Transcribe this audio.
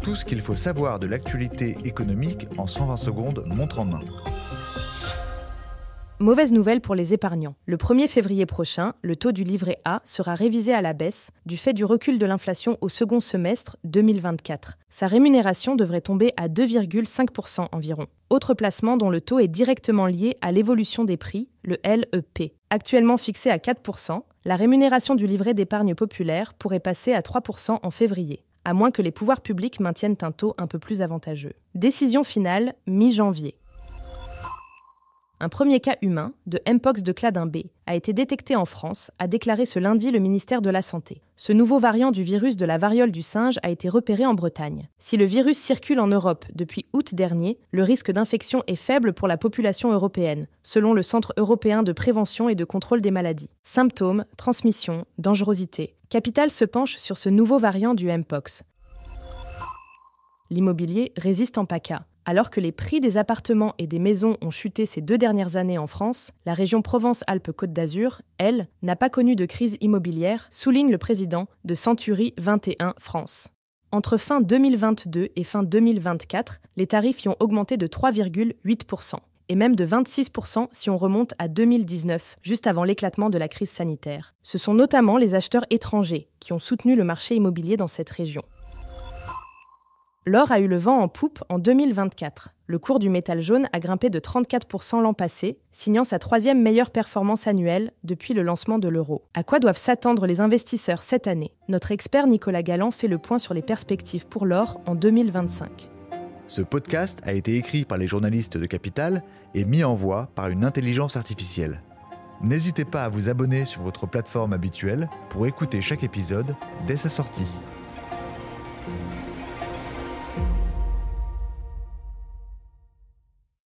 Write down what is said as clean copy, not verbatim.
Tout ce qu'il faut savoir de l'actualité économique en 120 secondes, montre en main. Mauvaise nouvelle pour les épargnants. Le 1er février prochain, le taux du livret A sera révisé à la baisse du fait du recul de l'inflation au second semestre 2024. Sa rémunération devrait tomber à 2,5% environ. Autre placement dont le taux est directement lié à l'évolution des prix, le LEP. Actuellement fixé à 4%, la rémunération du livret d'épargne populaire pourrait passer à 3% en février, à moins que les pouvoirs publics maintiennent un taux un peu plus avantageux. Décision finale, mi-janvier. Un premier cas humain de Mpox de Cladin B a été détecté en France, a déclaré ce lundi le ministère de la Santé. Ce nouveau variant du virus de la variole du singe a été repéré en Bretagne. Si le virus circule en Europe depuis août dernier, le risque d'infection est faible pour la population européenne, selon le Centre européen de prévention et de contrôle des maladies. Symptômes, transmission, dangerosité. Capital se penche sur ce nouveau variant du Mpox. L'immobilier résiste en PACA. Alors que les prix des appartements et des maisons ont chuté ces 2 dernières années en France, la région Provence-Alpes-Côte d'Azur, elle, n'a pas connu de crise immobilière, souligne le président de Century 21 France. Entre fin 2022 et fin 2024, les tarifs y ont augmenté de 3,8%, et même de 26% si on remonte à 2019, juste avant l'éclatement de la crise sanitaire. Ce sont notamment les acheteurs étrangers qui ont soutenu le marché immobilier dans cette région. L'or a eu le vent en poupe en 2024. Le cours du métal jaune a grimpé de 34% l'an passé, signant sa 3e meilleure performance annuelle depuis le lancement de l'euro. À quoi doivent s'attendre les investisseurs cette année ? Notre expert Nicolas Galland fait le point sur les perspectives pour l'or en 2025. Ce podcast a été écrit par les journalistes de Capital et mis en voix par une intelligence artificielle. N'hésitez pas à vous abonner sur votre plateforme habituelle pour écouter chaque épisode dès sa sortie.